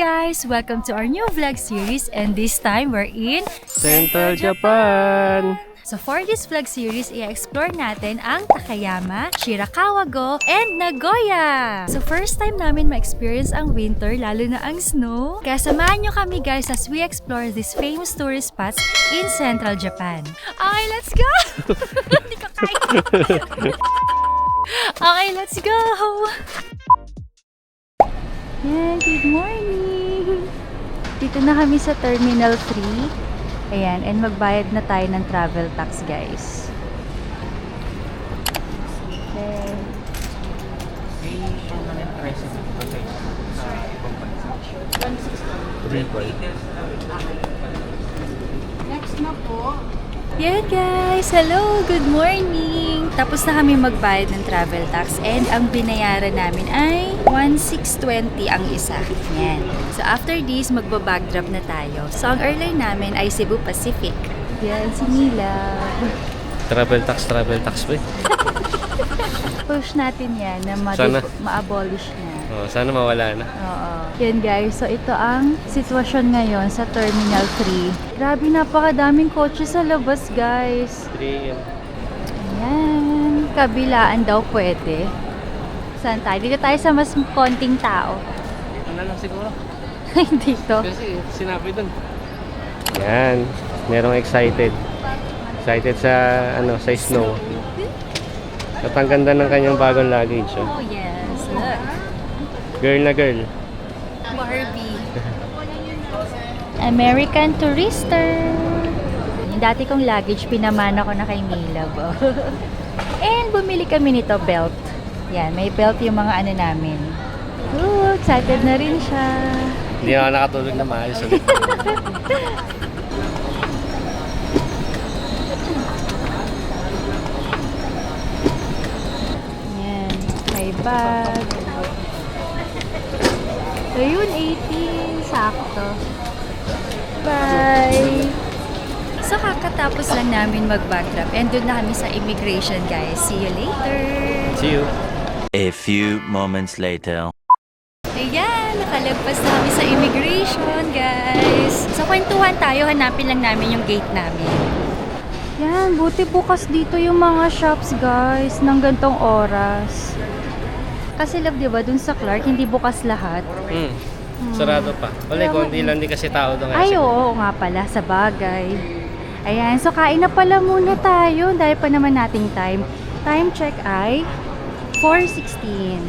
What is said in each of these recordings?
guys! Welcome to our new vlog series, and this time we're in Central Japan! So for this vlog series, i-explore natin ang Takayama, Shirakawa-go, and Nagoya! So first time namin ma-experience ang winter, lalo na ang snow. Kaya samahan nyo kami guys as we explore these famous tourist spots in Central Japan. Okay, let's go! Hindi ko kaya. Okay, let's go! Yan, good morning! Dito na kami sa Terminal 3. Ayan, and magbayad na tayo ng travel tax, guys. Okay. Next na po. Yan guys! Hello! Good morning! Tapos na kami magbayad ng travel tax and ang binayaran namin ay 1,620 ang isa. Yan. So after this, magbabackdrop na tayo. So ang airline namin ay Cebu Pacific. Yan, si Mila. Travel tax ba? Push natin yan na ma-abolish na. Oh, sana mawala na. Oo. Yan guys, so ito ang sitwasyon ngayon sa Terminal 3. Grabe, napakadaming kotse sa labas guys. 3 Ayan. Kabilaan daw pwede. Saan tayo? Dito tayo sa mas konting tao. Ano lang siguro? Dito. Kasi sinabi dun. Yan. Merong excited. Excited sa sa snow. At ang ganda ng kanyang bagong luggage. Oh. Oh yes, look. Girl na girl. Barbie. American Tourister. Yung dati kong luggage, pinamana ko na kay Mila. And bumili kami nito, belt. Yan, may belt yung mga ano namin. Ooh, excited na rin siya. Hindi na ako nakatulog na maayos ulit. Yan, may bag. Ayun, 18. Sakto. Bye! So, kakatapos lang namin mag-backdrop and doon na kami sa immigration, guys. See you later! See you. A few moments later. Ayan, nakalagpas na kami sa immigration, guys. So, kwentuhan tayo. Hanapin lang namin yung gate namin. Yan, buti bukas dito yung mga shops, guys, ng gantong oras. Kasi love, diba, dun sa Clark, hindi bukas lahat. Sarado pa. Wala, konti lang din kasi tao doon. Ay, oo nga pala, sa bagay. Ayan, so kain na pala muna tayo dahil pa naman nating time. Time check ay 4:16.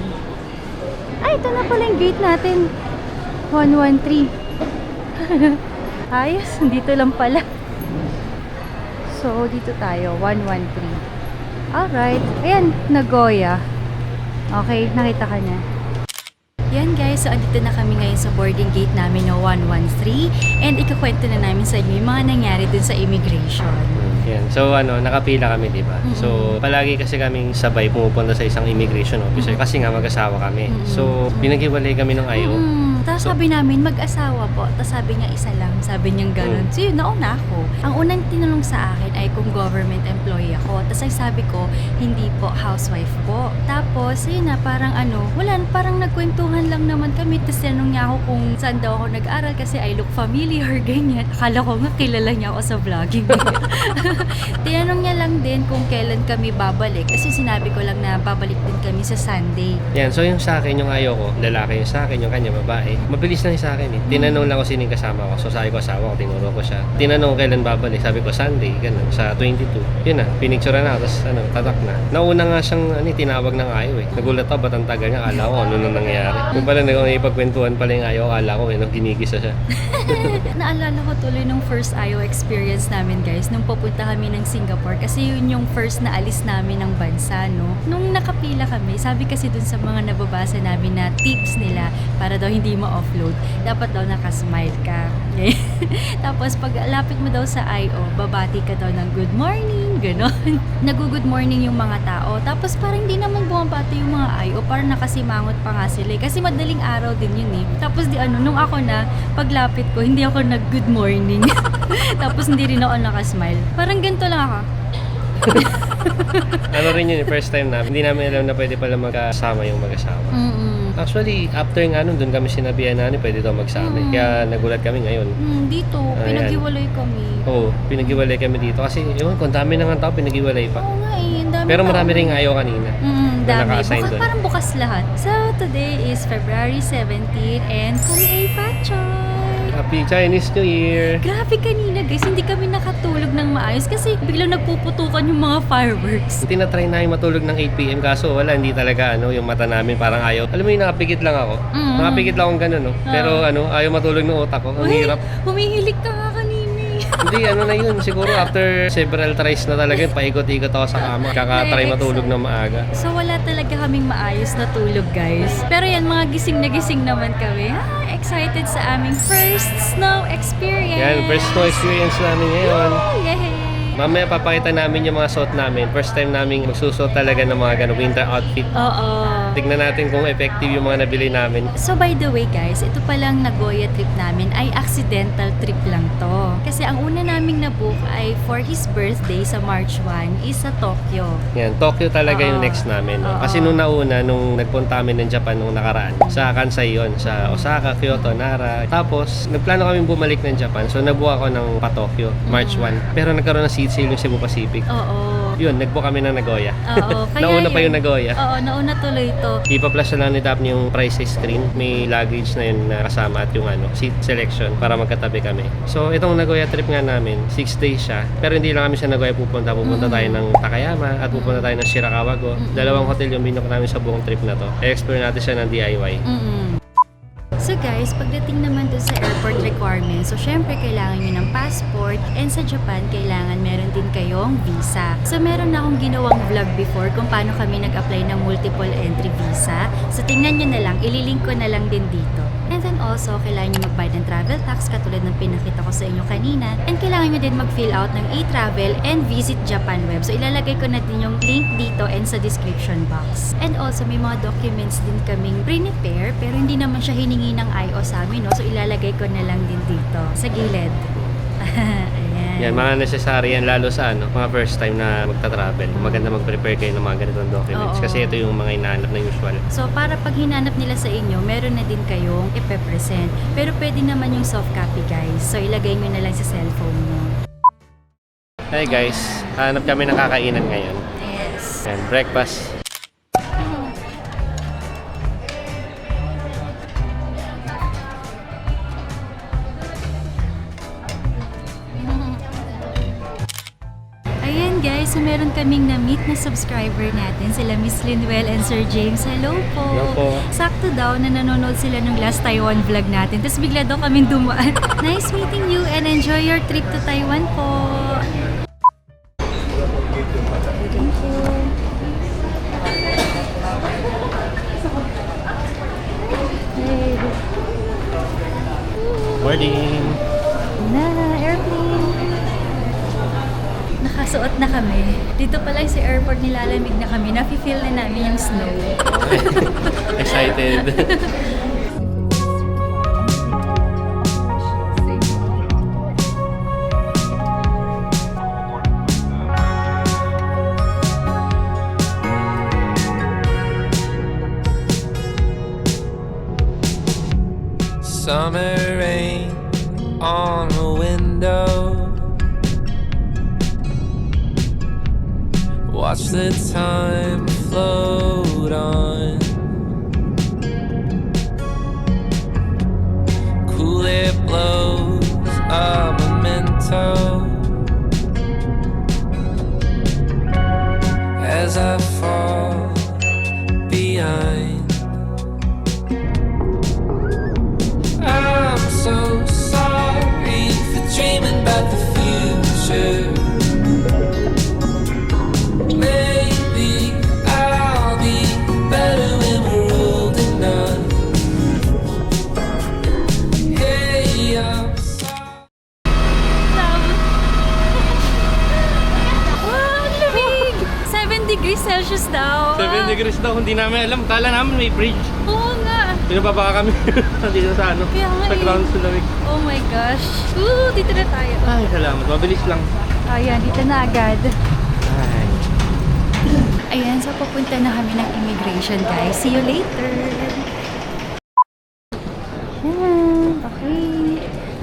Ay, ito na pala yung gate natin. 113. Ayos, dito lang pala. So, dito tayo, 113. Alright, ayan, Nagoya. Okay, nakita ka na. Yan guys, so andito na kami ngayon sa boarding gate namin no 113 and ikakwento na namin sa inyo yung mga nangyari dun sa immigration. Yan. So nakapila kami, di ba? So palagi kasi kaming sabay pumupunta sa isang immigration officer kasi nga mag-asawa kami. So pinaghiwalay kami ng IO. Tapos sabi namin mag-asawa po. Tapos sabi niya isa lang. Sabi niya gano'n. So yun, nauna ako. Ang unang tinanong sa akin ay kung government employee ako. Tapos ay sabi ko, hindi po, housewife po. Tapos yun na, parang wala, parang nagkwentuhan lang naman kami. Tapos tinanong niya ako kung saan daw ako nag-aral kasi I look familiar, ganyan. Akala ko nga kilala niya ako sa vlogging. Tinanong niya lang din kung kailan kami babalik. Kasi sinabi ko lang na babalik din kami sa Sunday. Yan, so yung sa akin, yung ayaw ko, lalaki yung sa akin, yung kanya babae. Mabilis lang yung sa akin eh. Tinanong lang ko sino yung kasama ko. So sabi ko asawa ko, tinuro ko siya. Tinanong kailan babalik. Sabi ko Sunday, ganun, sa 22. Yun na, pinicture na ako, tapos tatak na. Nauna nga siyang tinawag ng ayaw eh. Nagulat ako, ba't ang tagal niya? Akala ko ano nang nangyari. Yung pala ipagkwentuhan pala yung ayaw, akala ko ginigisa siya. Naalala ko tuloy nung first IO experience namin guys, nung papunta kami ng Singapore kasi yun yung first na alis namin ng bansa, no? Nung nakapila kami, sabi kasi dun sa mga nababasa namin na tips nila para daw hindi ma-offload, dapat daw nakasmile ka. Tapos pag lapit mo daw sa IO, babati ka daw ng good morning, gano'n. Nag-good morning yung mga tao. Tapos parang hindi naman bumabati yung mga IO, parang nakasimangot pa nga sila. Kasi madaling araw din yun eh. Tapos nung ako na, paglapit ko, hindi ako nag-good morning. Tapos hindi rin ako nakasmile. Parang ganito lang ako. Ano rin yun, first time na hindi namin alam na pwede pala magkasama yung mag-asawa. Actually, after nga nun, doon kami sinabihan na pwede daw magsama. Kaya nagulat kami ngayon. Dito, Ayan. pinag-iwalay kami. Oo, pinag-iwalay kami dito. Kasi, ewan ko, ang dami na nga tao, pinag-iwalay pa. Oo nga eh, ang dami Pero pa. marami rin ayaw kanina. Dami. naka-assign doon. Parang bukas lahat. So, today is February 17 and kami ay Pachoy! Happy Chinese New Year! Grabe kanina guys, hindi kami nakatulog ng maayos kasi biglang nagpuputukan yung mga fireworks. Tinatry namin matulog ng 8 PM kaso wala, hindi talaga yung mata namin parang ayaw. Alam mo yung nakapikit lang ako. Nakapikit lang akong ganun, no? Pero ayaw matulog ng utak ko. Ang hirap. Humihilig ka nga kanina. Hindi, na yun. Siguro after several tries na talaga, paikot-ikot ako sa kama. Kakatry matulog ng maaga. So wala talaga kaming maayos na tulog guys. Pero yan, mga gising na gising naman kami. Excited sa aming first snow experience. Yan, first snow experience namin ngayon. Yay! Mamaya papakita namin yung mga suot namin. First time namin magsusuot talaga ng mga winter outfit. Oo. Tignan natin kung effective yung mga nabili namin. So by the way guys, ito palang Nagoya trip namin ay accidental trip lang to. Kasi ang una naming nabook ay for his birthday sa March 1 is sa Tokyo. Yan, Tokyo talaga yung Oo. next namin. No? Oo. Kasi nung nauna, nung nagpunta kami ng Japan nung nakaraan, sa Kansai yun, sa Osaka, Kyoto, Nara. Tapos, nagplano kami bumalik ng Japan. So, nabuo ako ng pa-Tokyo, March 1. Pero nagkaroon ng seat sale yung Cebu Pacific. Oo. Yun, nagbuo kami ng Nagoya. Oo. Kaya Nauna pa yun. yung Nagoya. Oo, nauna tuloy to. Ipa-plus na lang ni Daphne yung price screen. May luggage na yun na kasama at yung seat selection para magkatabi kami. So, itong Nagoya trip nga namin, 6 days siya. Pero hindi lang kami sa Nagoya pupunta. Pupunta tayo ng Takayama at pupunta tayo ng Shirakawa-go. Dalawang hotel yung binook namin sa buong trip na to. I-explore natin siya ng DIY. So guys, pagdating naman dun sa airport requirements, so syempre kailangan nyo ng passport and sa Japan, kailangan meron din kayong visa. So meron na akong ginawang vlog before kung paano kami nag-apply ng multiple entry visa. So tingnan nyo na lang, ililink ko na lang din dito. And then also, kailangan nyo magbayad ng travel tax katulad ng pinakita ko sa inyo kanina. And kailangan nyo din mag-fill out ng e-travel and visit Japan web. So ilalagay ko na din yung link dito and sa description box. And also, may mga documents din kaming prepare pero hindi naman siya hiningi ng IO sa amin, no? So ilalagay ko na lang din dito sa gilid. Ayan. Yan, mga necessary yan lalo sa mga first time na magta-travel. Maganda mag-prepare kayo ng mga ganitong documents Oo. kasi ito yung mga hinahanap na usual. So, para pag hinanap nila sa inyo, meron na din kayong ipe-present. Pero pwede naman yung soft copy, guys. So, ilagay nyo na lang sa cellphone nyo. Hi guys, hanap kami ng kakainan ngayon. Yes. And breakfast. Ayan guys, so meron kaming na-meet na subscriber natin, sila Miss Linwell and Sir James. Hello po! Hello po. Sakto daw na nanonood sila ng last Taiwan vlog natin. Tapos bigla daw kaming dumaan. Nice meeting you and enjoy your trip to Taiwan po! Thank you. Hey. Morning! Na, airplane. Nakasuot na kami. Dito pa lang sa airport nilalamig na kami. Nafe-feel na namin yung snow. Excited! Summer rain on a window. Watch the time float on. Cool air blows a memento as I fall behind. I'm so sorry for dreaming about the future. Maybe I'll be better when we're old enough. Hey, I'm sorry. Wow, ang lamig! 7 degrees Celsius daw. 7 degrees daw, hindi namin alam. Kala namin may bridge. Oo nga. Pinababa kami dito sa Kaya nga sa eh. ground sa lamig. Oh my gosh. Dito na tayo. Ay, salamat. Mabilis lang. Ayan, dito na agad. Ay. Ayan, so pupunta na kami ng immigration, guys. See you later.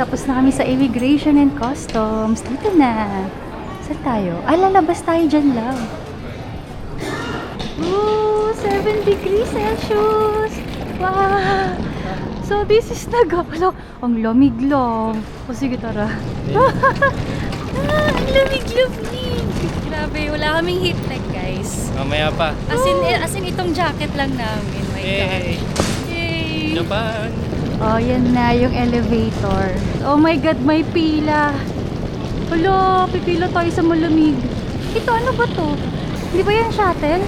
Tapos na kami sa Immigration and Customs. Dito na. Saan tayo? Lalabas tayo dyan lang. Ooh, 7 degrees Celsius! Wow! So, this is Nagalo. Ang lamig lang. O sige, tara. Ang lamig-lamig! Grabe, wala kaming heat tech, guys. Mamaya pa. As in itong jacket lang namin. My God. Yay! Japan! Oh, yan na yung elevator. Oh my God, may pila. Hala, pipila tayo sa malamig. Ito, ano ba to? Di ba yan shuttle?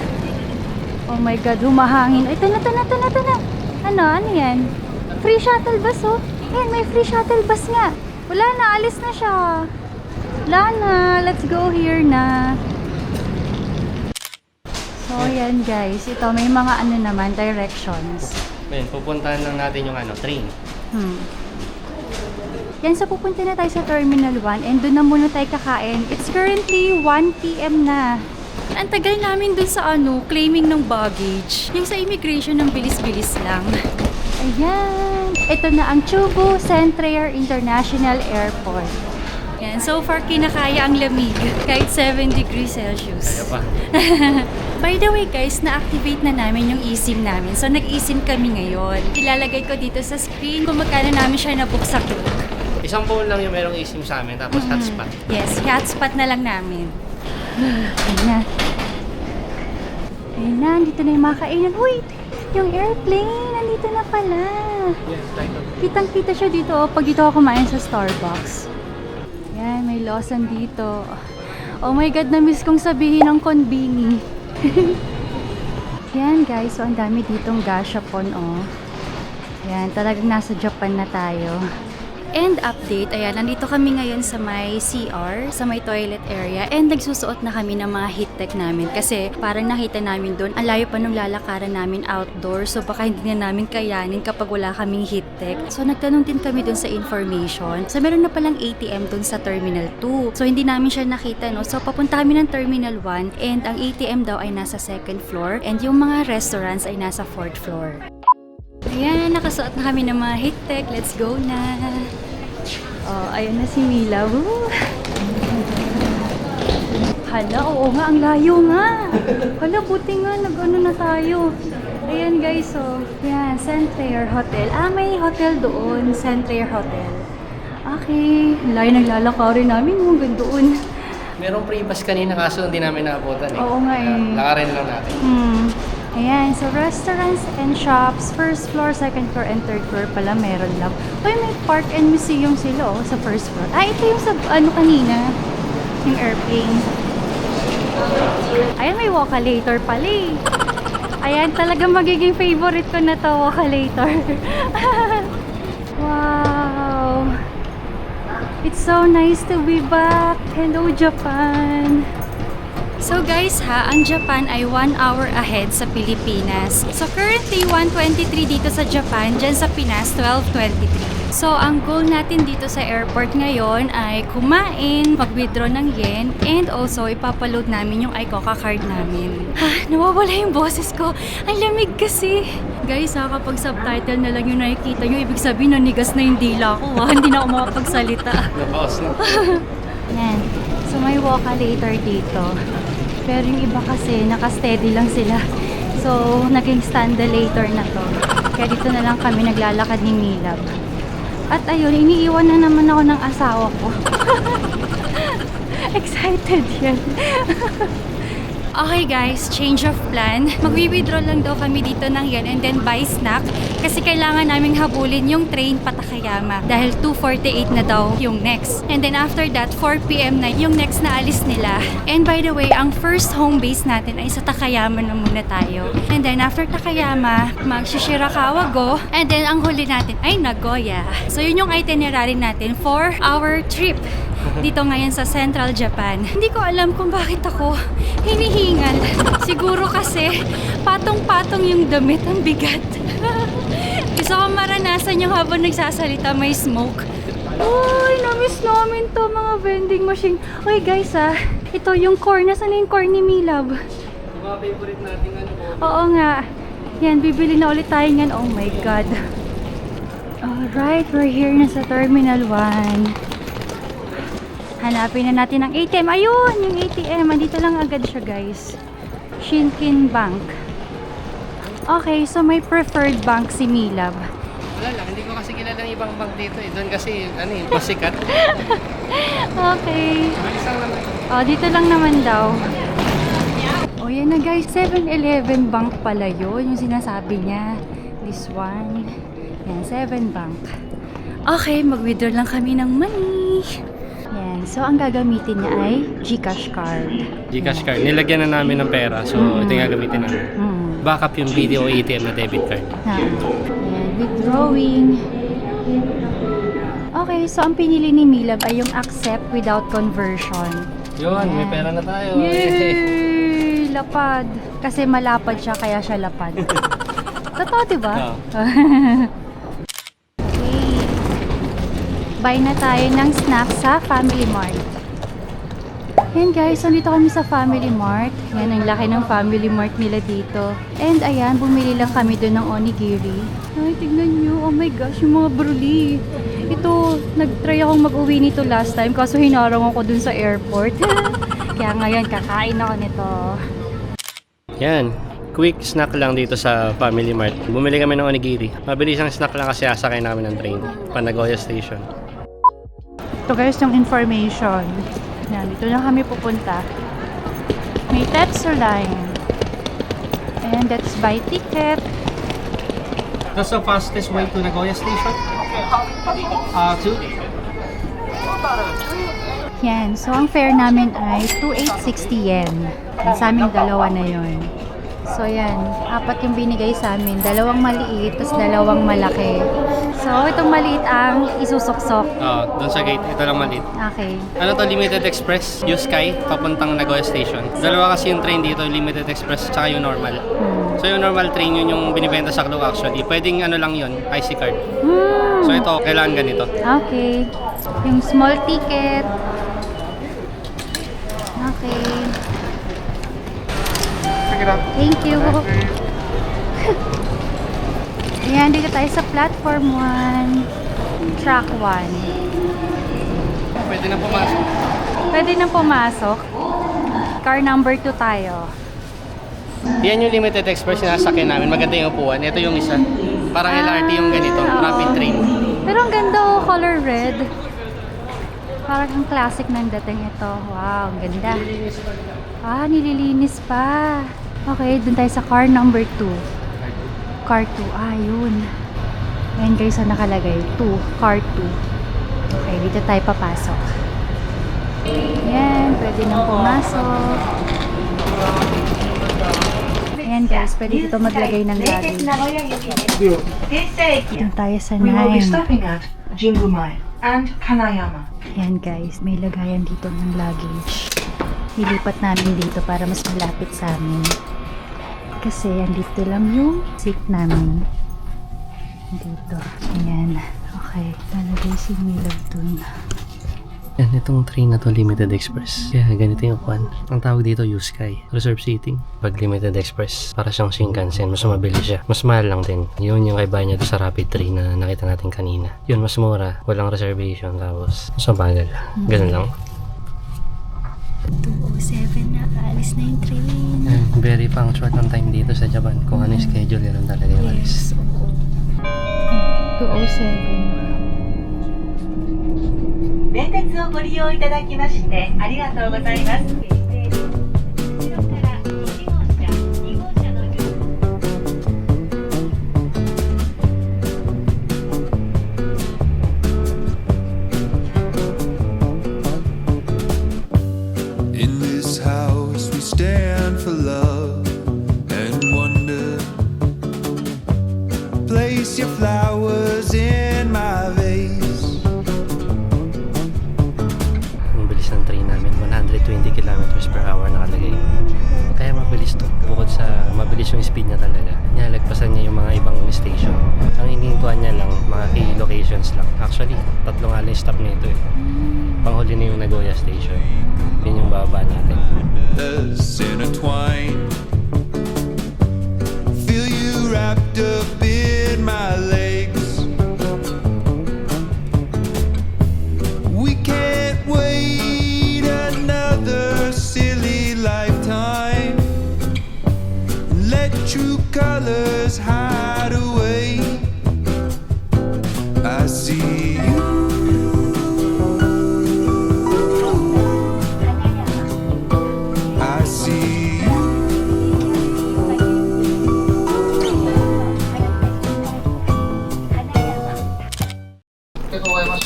Oh my God, humahangin. Ito na. Ano yan? Free shuttle bus, oh. Ayan, may free shuttle bus nga. Wala na, alis na siya. Wala na, let's go here na. So, yan guys. Ito, may mga ano naman, directions. Ngayon, pupuntahan lang natin yung train. Yan, so pupunta na tayo sa Terminal 1 and doon na muna tayo kakain. It's currently 1 PM na. Ang tagal namin dun sa claiming ng baggage. Yung sa immigration ng bilis-bilis lang. Ayan. Ito na ang Chubu Centrair International Airport. Yan, so far kinakaya ang lamig. Kahit 7 degrees Celsius. Kaya pa. By the way guys, na-activate na namin yung eSIM namin. So nag-eSIM kami ngayon. Ilalagay ko dito sa screen kung magkano namin siya nabook sa Klook. Isang phone lang yung merong eSIM sa amin, tapos hotspot. Yes, hotspot na lang namin. Ayun na. Ayun na, dito na yung mga kainan. Wait! Yung airplane, nandito na pala. Yes, Kitang-kita siya dito pag dito ako kumain sa Starbucks. Yan, may Lawson dito. Oh my God, na-miss kong sabihin ng konbini. Yan guys, so ang dami ditong gashapon, oh. Yan, talagang nasa Japan na tayo. And update, ayan, nandito kami ngayon sa may CR, sa may toilet area, and nagsusuot na kami ng mga heat tech namin kasi parang nakita namin doon, ang layo pa nung lalakaran namin outdoor, so baka hindi na namin kayanin kapag wala kaming heat tech. So nagtanong din kami doon sa information. So meron na palang ATM doon sa Terminal 2. So hindi namin siya nakita, no? So papunta kami ng Terminal 1 and ang ATM daw ay nasa 2nd floor and yung mga restaurants ay nasa 4th floor. Ayan, nakasuot na kami ng mga heat tech. Let's go na! Oh, ayun na si Mila. Woo! Hala, oo nga, ang layo nga. Hala, buti nga, nag-ano na tayo. Ayan guys, oh. Yan, Centrair Hotel. May hotel doon, Centrair Hotel. Okay, layo naglalakarin namin, hanggang doon. Merong free pass kanina kaso hindi namin naabutan eh. Oo nga eh. Lakarin lang natin. Ayan, so restaurants and shops, 1st floor, 2nd floor, and 3rd floor pala meron lang. Uy, may park and museum sila, sa 1st floor. Ito yung sa, kanina, yung airplane. Ayan, may walkalator pala eh. Ayan, talaga magiging favorite ko na to, walkalator. Wow! It's so nice to be back. Hello, Japan! So guys ang Japan ay 1 hour ahead sa Pilipinas. So currently 1:23 dito sa Japan, dyan sa Pinas 12:23. So ang goal natin dito sa airport ngayon ay kumain, mag-withdraw ng yen, and also ipapaload namin yung iCoca card namin. Nawawala yung boses ko. Ang lamig kasi. Guys kapag subtitle na lang yung nakikita nyo, ibig sabihin nanigas na yung dila ko. Hindi na ako makapagsalita. Napaos na. Yan. So may walkalator dito. Pero yung iba kasi, naka-steady lang sila. So, naging standalator na to. Kaya dito na lang kami naglalakad ni Milab. At ayun, iniiwan na naman ako ng asawa ko. Excited yan. Okay guys, change of plan. Magwi-withdraw lang daw kami dito ng yen and then buy snack kasi kailangan naming habulin yung train pa Takayama dahil 2:48 na daw yung next. And then after that, 4 PM na yung next na alis nila. And by the way, ang first home base natin ay sa Takayama na muna tayo. And then after Takayama, mag-Shirakawa go. And then ang huli natin ay Nagoya. So yun yung itinerary natin for our trip dito ngayon sa Central Japan. Hindi ko alam kung bakit ako hinihingal. Siguro kasi patong-patong yung damit, ang bigat. Gusto ko maranasan yung habang nagsasalita may smoke. Uy, na-miss namin to mga vending machine. Uy guys ito yung corn. Nasaan na yung corn ni Milab? Yung mga favorite natin Oo nga. Yan, bibili na ulit tayo yan. Oh my God. Alright, we're here na sa Terminal 1. Hanapin na natin ang ATM. Ayun, yung ATM. Andito lang agad siya, guys. Shinkin Bank. Okay, so may preferred bank si Milab. Wala lang, hindi ko kasi kilala ng ibang bank dito eh. Doon kasi, masikat. Okay. Malis lang naman. Oh, dito lang naman daw. Oh, yan na guys. 7-Eleven Bank pala yun. Yung sinasabi niya. This one. Yan, 7 Bank. Okay, mag-withdraw lang kami ng money. Yan. So, ang gagamitin niya ay GCash card. GCash card. Nilagyan na namin ng pera. So, ito yung gagamitin namin. Backup yung video ATM na debit card. Yan, withdrawing. Okay, so ang pinili ni Milab ay yung accept without conversion. Yun, may Yan. pera na tayo. Yay! Lapad. Kasi malapad siya, kaya siya lapad. Totoo, diba? Oo. Okay. Buy na tayo ng snack sa Family Mart. Yan guys, nandito kami sa Family Mart. Yan, ang laki ng Family Mart nila dito. And ayan, bumili lang kami doon ng onigiri. Ay, tignan nyo. Oh my gosh, yung mga bruli. Ito, nag-try akong mag-uwi nito last time kaso hinarang ako dun sa airport. Kaya ngayon, kakain ako nito. Yan. Quick snack lang dito sa Family Mart. Bumili kami ng onigiri. Mabilis ang snack lang kasi asakay namin ng train. Nagoya Station. Ito guys, yung information. Yan, dito na kami pupunta. May Tetsu line. And that's buy ticket. That's the fastest way to Nagoya Station? Two? Yan, so ang fare namin ay 2,860 yen. Yan, sa aming dalawa na yon. So yan, 4 yung binigay sa amin. 2 maliit, tapos 2 malaki. So itong maliit ang isusuksok. Doon sa gate. Ito lang maliit. Okay. Ano to, Limited Express? Yuskai, papuntang Nagoya Station. Dalawa kasi yung train dito, Limited Express, tsaka yung normal. So yung normal train, yun yung binibenta sa Klook actually. Pwedeng ano lang yun, IC card. So ito, kailangan ganito. Okay. Yung small ticket. Okay. Thank you. Ayan, dito tayo sa platform 1. Track 1. Pwede na pumasok. Pwede nang pumasok. Car number 2 tayo. Yan yung Limited Express na sasakyan namin. Maganda yung upuan. Ito yung isa. Parang LRT yung ganito, oo. rapid train. Pero ang ganda oh, color red. Parang ang classic ng dating ito. Wow, ang ganda. Ah, nililinis pa. Okay, dun tayo sa car number 2. Car 2, yun. Ayan guys, so nakalagay 2, car 2. Okay, dito tayo papasok. Ayan, pwede nang pumasok. Ayan guys, pwede dito maglagay ng luggage. Dito tayo sa We will be 9. stopping at Jingumae and Kanayama. Ayan guys, may lagayan dito ng luggage. Nilipat namin dito para mas malapit sa amin. Kasi andito lang yung seat namin. Dito. Ayan. Okay. Lalagay si Milab dun. Yan, itong train na to Limited Express. Kaya ganito yung upuan. Ang tawag dito Yuskai. Reserve seating. Pag Limited Express, para siyang Shinkansen. Mas mabilis siya. Mas mahal lang din. Yun yung kaibahan niya doon sa Rapid Train na nakita natin kanina. Yun, mas mura. Walang reservation. Tapos, mas mabagal. Ganun lang. 2:07 na. Aalis na yung train. Yan, very punctual on time dito sa Japan. Kung ano yung schedule, ganun talaga yung alis. 2:07. 電鉄をご利用いただきましてありがとうございます。後ろから1号車、2号車の順 In this house we stand for love and wonder. Place your flowers in my vase. Ang bilis ng train namin, 120 kilometers per hour nakalagay. Kaya mabilis to. Bukod sa mabilis yung speed niya talaga, nilalagpasan niya yung mga ibang station. Ang inihintuan niya lang, mga key locations lang. Actually, 3 nga lang yung stop nito eh. Panghuli na yung Nagoya Station. Yun yung bababa natin. Us intertwined. Feel you wrapped up in my legs.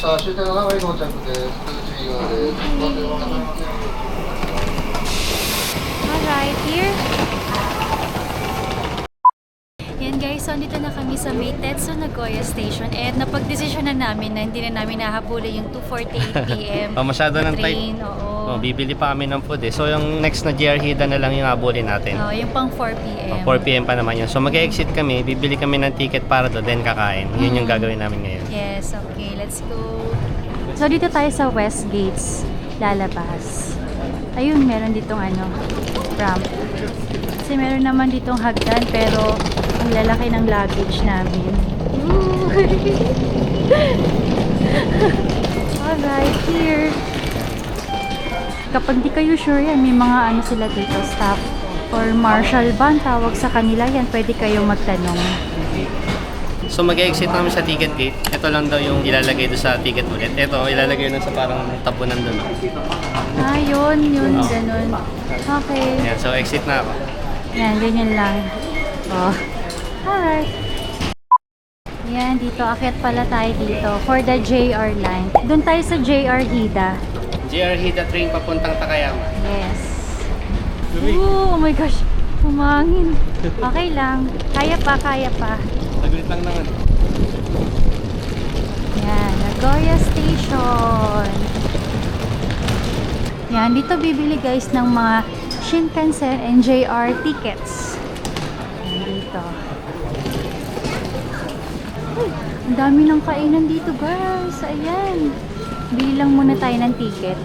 した終点の名古屋到着です。すぐ注意側です。ご注意くださいませ。 Alright, here. Yan guys, so dito na kami sa may Tetsu Nagoya Station and napag-desisyon na namin na hindi na namin nahabuli yung 2:48 p.m. Masyado na ng tight. train. Oo. Bibili pa kami ng food eh. So yung next na JR Hida na lang yung habulin natin. Yung pang 4 p.m. 4 p.m. pa naman yun. So mag-exit kami, bibili kami ng ticket para doon, then kakain. Yun yung gagawin namin ngayon. Yes, okay, let's go. So dito tayo sa West Gates, lalabas. Ayun, meron ditong ramp. Kasi meron naman ditong hagdan, pero ang lalaki ng luggage namin. Alright, here. Kapag di kayo sure yan, may mga sila dito, staff or marshal ba ang tawag sa kanila yan, pwede kayo magtanong. So mag-exit namin sa ticket gate. Ito lang daw yung ilalagay doon sa ticket ulit. Ito, ilalagay doon sa parang tapunan doon. Yun, ganun. Okay. Yan, so exit na ako. Yan, ganyan lang. Oh. Alright. Yan, dito. Akit pala tayo dito for the JR line. Doon tayo sa JR Hida. JR Hida train papuntang Takayama. Yes. Ooh, oh my gosh. Humangin. Okay lang. Kaya pa. Saglit lang naman. Yan, Nagoya Station. Yan, dito bibili guys ng mga Shinkansen and JR tickets. Yan, dito. Uy, ang dami ng kainan dito guys. Ayan. Bili lang muna tayo ng ticket.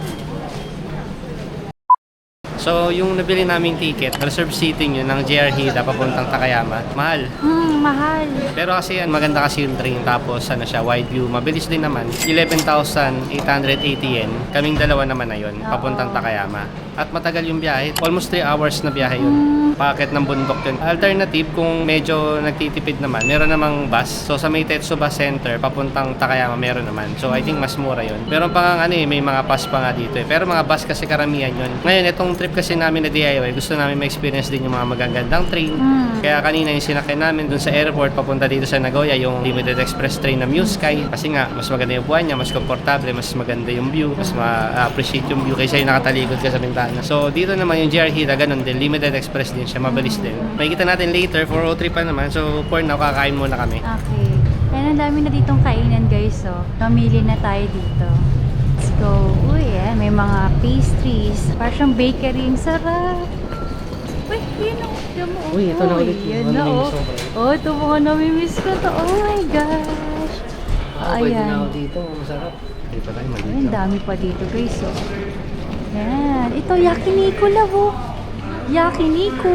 So yung nabili naming ticket, reserve seating yun ng JR Hida papuntang Takayama. Mahal. Mahal. Pero kasi maganda kasi yung train, tapos siya, wide view. Mabilis din naman. 11,880 yen. Kaming dalawa naman na yun, papuntang Takayama. At matagal yung biyahe. Almost 3 hours na biyahe yun. Paakit ng bundok yun. Alternative, kung medyo nagtitipid naman, meron namang bus. So sa may Tetsu Bus Center, papuntang Takayama, meron naman. So I think mas mura yun. Pero pa nga may mga bus pa nga dito eh. Pero mga bus kasi karamihan yun. Ngayon, itong trip kasi namin na DIY, gusto namin ma-experience din yung mga magagandang train. Kaya kanina yung sinakyan namin dun sa airport, papunta dito sa Nagoya, yung limited express train na Mu Sky. Kasi nga, mas maganda yung buwan niya, mas komportable, mas maganda yung view, mas ma-appreciate yung view kaysa yung nakatalikod ka sa bintana. So dito naman yung JR Hida, ganun din, limited express din siya, mabilis din. Makikita natin later, 4:03 pa naman, so for now, kakain muna kami. Okay. Ayan, ang dami na ditong kainan guys, so mamili na tayo dito. Let's go. Uy, may mga pastries. Parang siyang bakery. Ang sarap. Uy, yun o. Uy, ito na ulit. Yan na o. Oh, ito mga namimiss ko to. Oh my gosh. Pwede na ako dito, masarap. Hindi pa tayo mag-dito. Ang dami pa dito guys, oh. Yan. Ito, yakiniku lang oh. Yakiniku.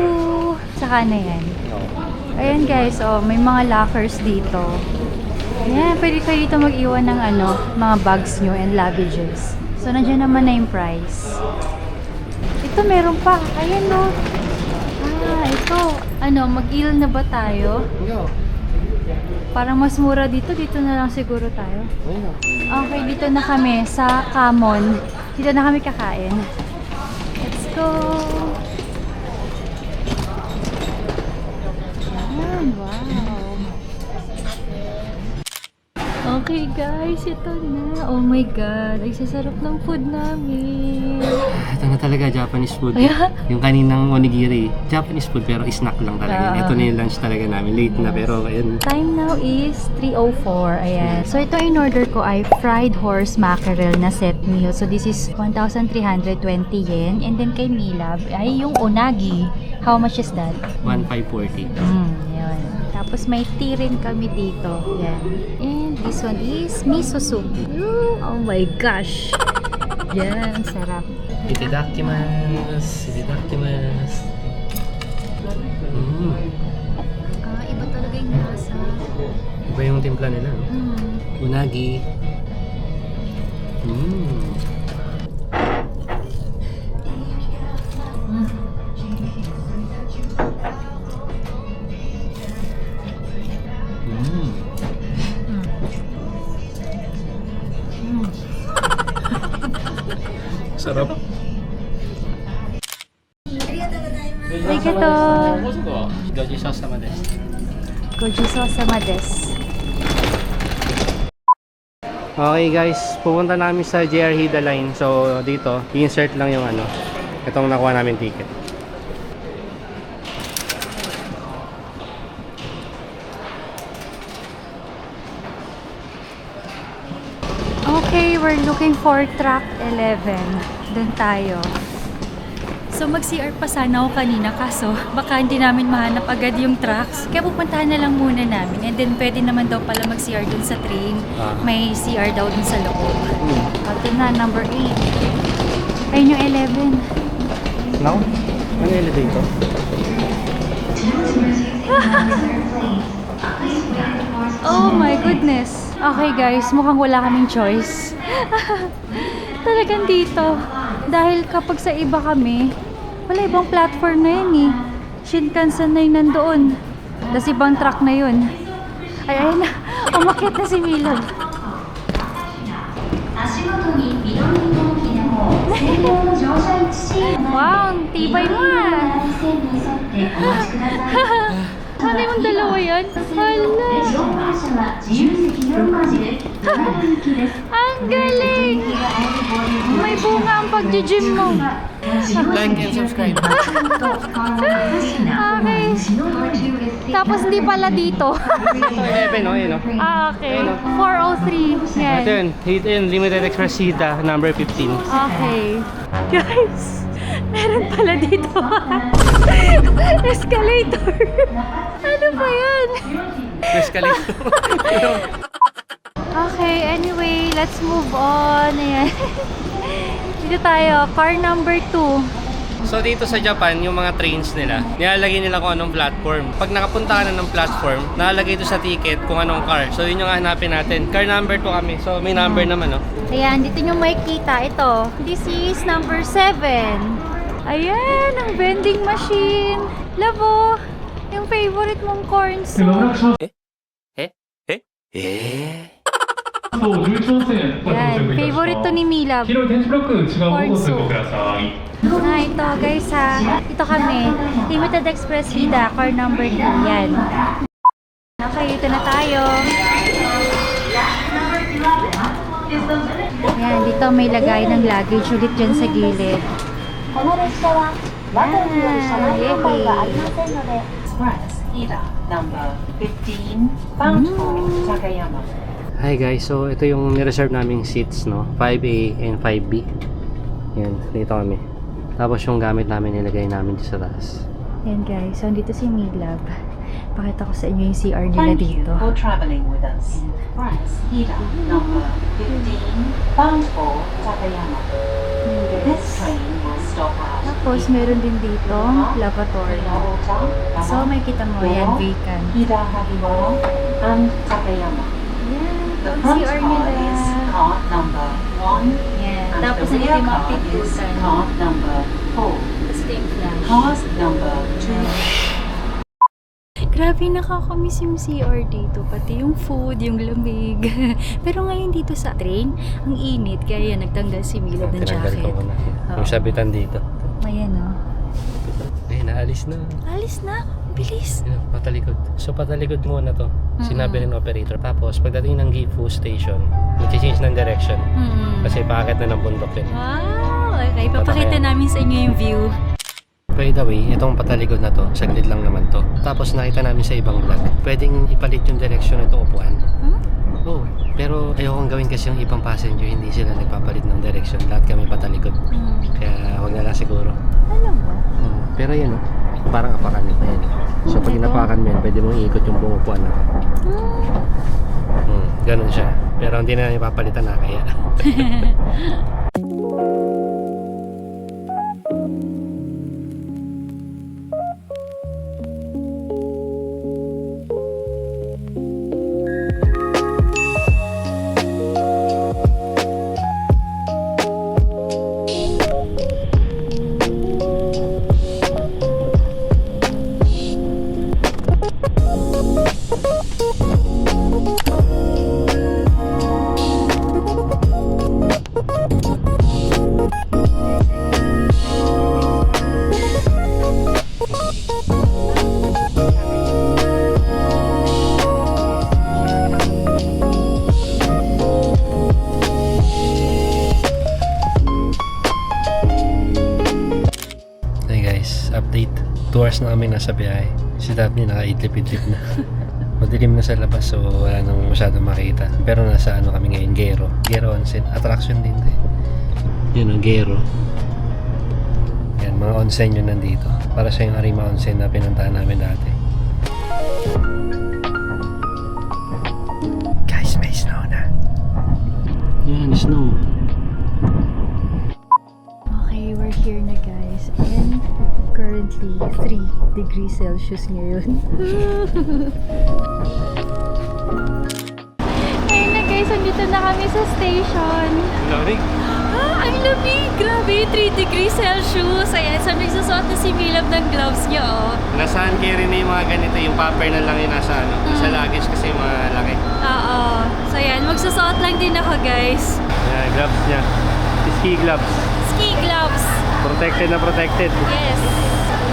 Saka na yan. Ayan guys, oh, may mga lockers dito. Yan, pwede kayo dito mag-iwan ng mga bags nyo and luggages. So, nandiyan naman na yung price. Ito, meron pa. Ayan, no. Ito. Mag-ill na ba tayo? Parang mas mura dito. Dito na lang siguro tayo. Okay, dito na kami sa Kamon. Dito na kami kakain. Let's go. Ayan, wow. Okay guys, ito na. Oh my god, ay sasarap ng food namin. Ito na talaga, Japanese food. Ayan. Yung kaninang onigiri, Japanese food pero snack lang talaga. Ito na yung lunch talaga namin. Late na pero ayun. Time now is 3:04. Ayan. So ito in order ko ay fried horse mackerel na set meal. So this is 1,320 yen. And then kay Milab ay yung unagi. How much is that? 1,540. Yun. Tapos may tea rin kami dito. Yan. And this one is miso soup. Oh my gosh. Yan, sarap. Itadakimasu. Itadakimasu. Iba talaga yung lasa. Iba yung timpla nila. Unagi. Sarap. Arigato. Goji sauce sama desu. Goji sauce sama desu. Okay guys, pupunta namin sa JR Hida Line. So dito, i-insert lang yung ano, itong nakuha namin ticket. Okay, we're looking for track 11. Doon tayo. So mag-CR pa sana ako kanina kaso baka hindi namin mahanap agad yung tracks. Kaya pupuntahan na lang muna namin and then pwede naman daw pala mag-CR dun sa train. May CR daw dun sa loob. Ito na, number 8. Ayun yung 11. Now? Ano yung elevator? Oh my goodness. Okay guys, mukhang wala kaming choice. Talagang dito. Dahil kapag sa iba kami, wala ibang platform na yun eh. Shinkansen na yun nandoon. Tapos ibang track na yun. Ay, ayun na. Umakit na si Milog. Wow, ang tibay mo ah. Ano yung dalawa yan? Hala. Ang galing! May bunga ang pag-gym mo. Like and subscribe. Okay. Tapos hindi pala dito. 11, no? Yun, no? Okay. 403. Yan. Ito yun, Hit in Limited Express Hida, number 15. Okay. Guys, meron pala dito. Escalator. Ano ba yan? Escalator. Okay, anyway, let's move on. Ayan. Dito tayo, car number 2. So dito sa Japan, yung mga trains nila, nilalagay nila kung anong platform. Pag nakapunta ka na ng platform, nakalagay ito sa ticket kung anong car. So yun yung hanapin natin. Car number 2 kami. So may number naman, no? Ayan, dito nyo makikita. Ito, this is number 7. Ayan, ang vending machine. Labo, yung favorite mong corn soup. Yan, favorite to ni Milab. Corn soup. Ah, ito guys ha. Ito kami. Limited Express Hida, car number 2. Yan. Okay, ito na tayo. Yan, dito may lagay ng luggage ulit dyan sa gilid. Express Hida number 15 bound for Takayama. Hi guys, so ito yung nireserve naming seats, no? 5A and 5B. Yan, dito kami. Tapos yung gamit namin nilagay namin dito sa taas. Yan guys, so dito si Milab. Pakita ko sa inyo yung CR nila Thank you dito. for traveling with us. Express Hida number 15 bound for Takayama. This train will stop at Tapos meron din dito lavatory. So may kita mo yan, vacant. Hida Hagiwara and Takayama. Yan, The ang front CR car nila. is car number 1 Yan, and tapos the nandito rear yung mga car is pintusan. car number 4. Steam flash. Cars number 2. Grabe, nakakamiss yung CR dito. Pati yung food, yung lamig. Pero ngayon dito sa train, ang init. Kaya yan, nagtanggal si Milab ng Tinanggal jacket. ko muna. Yung Oo. sabitan dito. Ayan o. Ay, naalis na. Alis na. Ang bilis. Yun, patalikod. So patalikod muna to. Sinabi rin ng operator. Tapos pagdating ng Gifu station, nag-change ng direction. Kasi paakit na ng bundok yun. Wow! Okay, papakita Patakayan. namin sa inyo yung view. By the way, itong patalikod na to, saglit lang naman to. Tapos nakita namin sa ibang vlog, pwedeng ipalit yung direction itong upuan. Oo. Pero ayokong gawin kasi yung ibang passenger, hindi sila nagpapalit ng direction. Lahat kami patalikod. Kaya huwag na lang siguro. Ano ba? Pero yan o, parang apakan nito. Ayan. So pag Ito? inapakan mo yan, pwede mong iikot yung buong upuan na. Ganun siya. Pero hindi na ipapalitan na kaya. oras na kami nasa biyahe. Si Daphne nakaidlip-idlip na. Madilim na sa labas so wala nang masyadong makita. Pero nasa ano kami ngayon, Gero. Gero Onsen. Attraction din to eh. Yun ang Gero. Yan, mga onsen yun nandito. Para sa yung Arima Onsen na pinuntahan namin dati. Guys, may snow na. Yan, snow. Okay, we're here na guys. And currently 3 degrees Celsius ngayon. Ayun na guys, andito na kami sa station. Lamig. Ang lamig! Grabe, 3 degrees Celsius. Ayan, so nagsusot na si Milab ng gloves niya, oh. Nasaan carry na yung mga ganito, yung popper na lang yung nasa ano, sa luggage kasi malaki. Oo. So ayan, magsusot lang din ako guys. Yan, gloves niya. Ski gloves. Ski gloves. Protected na protected. Yes.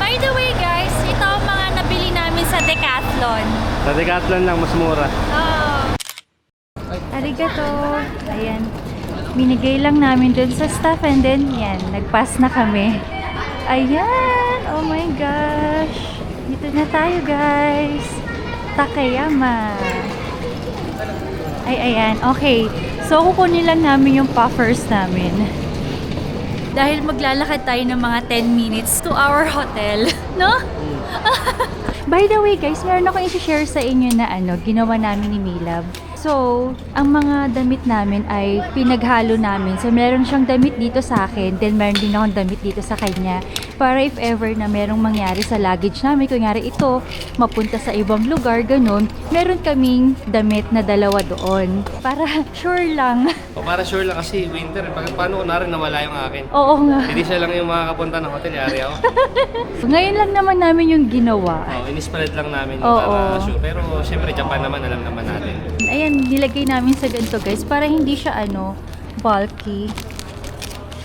By the way guys, ito ang mga nabili namin sa Decathlon. Sa Decathlon lang, mas mura. Oo. Arigato. Ayan. Binigay lang namin dun sa staff and then yan, nag-pass na kami. Ayan! Oh my gosh! Dito na tayo guys! Takayama! Ay, ayan. Okay. So, kukunin lang namin yung puffers namin. Dahil maglalakad tayo ng mga 10 minutes to our hotel. No? By the way guys, meron akong i-share sa inyo na ginawa namin ni Milab. So, ang mga damit namin ay pinaghalo namin. So, meron siyang damit dito sa akin, then meron din akong damit dito sa kanya. Para if ever na merong mangyari sa luggage namin, kunyari ito, mapunta sa ibang lugar, ganun, meron kaming damit na dalawa doon. Para sure lang. O para sure lang kasi winter, paano ko na rin nawala yung akin? Oo nga. Hindi siya lang yung makakapunta ng hotel, yari ako. Ngayon lang naman namin yung ginawa. Oh, inispalit lang namin yung Oo. para sure. Pero syempre Japan naman, alam naman natin. Ayan, nilagay namin sa ganito guys, para hindi siya bulky.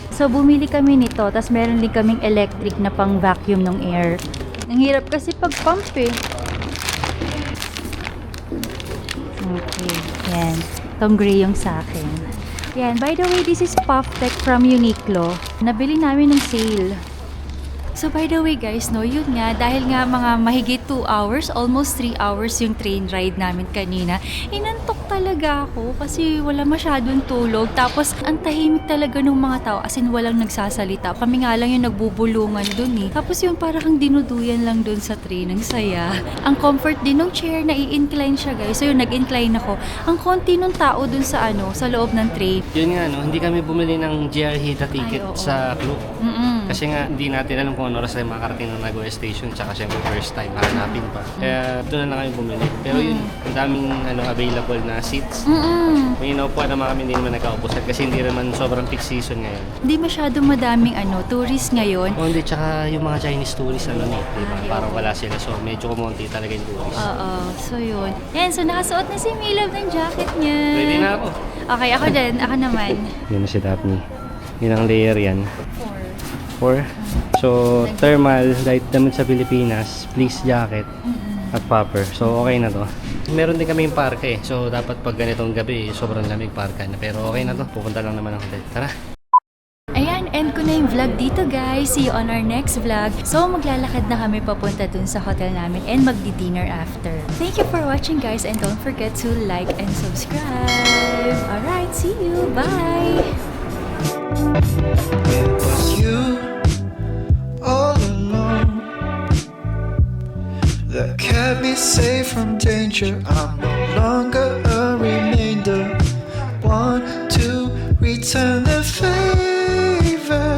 So, bumili kami nito, tapos meron din kaming electric na pang vacuum ng air. Ang hirap kasi pag pump eh. Okay, yan. Itong gray yung sa akin. Yan, by the way, this is Puff Tech from Uniqlo. Nabili namin ng sale. So by the way guys, yun nga, dahil nga mga mahigit 2 hours, almost 3 hours yung train ride namin kanina, inantok talaga ako kasi wala masyadong tulog. Tapos ang tahimik talaga ng mga tao, as in walang nagsasalita. Kami nga lang yung nagbubulungan dun eh. Tapos yung parang kang dinuduyan lang dun sa train, ang saya. Ang comfort din ng chair, na i-incline siya guys. So yun, nag-incline ako. Ang konti ng tao dun sa sa loob ng train. Yun nga, hindi kami bumili ng JR Hita ticket Ay, oo. sa Klook. Mm-mm. Kasi nga, hindi natin alam kung ano oras tayo makarating ng Nagoya Station. Tsaka syempre first time, hanapin pa. Kaya doon na lang kami bumili. Pero yun, ang daming available na seats. Mm-mm. May inaupuan naman kami, hindi naman nagkaupusan kasi hindi naman sobrang peak season ngayon. Hindi masyadong madaming tourist ngayon. O hindi, tsaka yung mga Chinese tourists, diba? Parang wala sila. So medyo kumonti talaga yung tourists. Oo, so yun. Yan, so nakasuot na si Milab ng jacket niya. Ready na ako. Okay, ako din. Ako naman. Yun na si Daphne. Ilang layer yan? 4. 4. So, thermal, light damit sa Pilipinas, fleece jacket, at popper. So, okay na to. Meron din kaming parka eh. So, dapat pag ganitong gabi, sobrang lamig parka na. Pero okay na to. Pupunta lang naman ang hotel. Tara! Ayan, end ko na yung vlog dito guys. See you on our next vlog. So, maglalakad na kami papunta dun sa hotel namin and magdi-dinner after. Thank you for watching guys and don't forget to like and subscribe. Alright, see you. Bye! It was you all alone that kept me safe from danger. I'm no longer a remainder. Want to return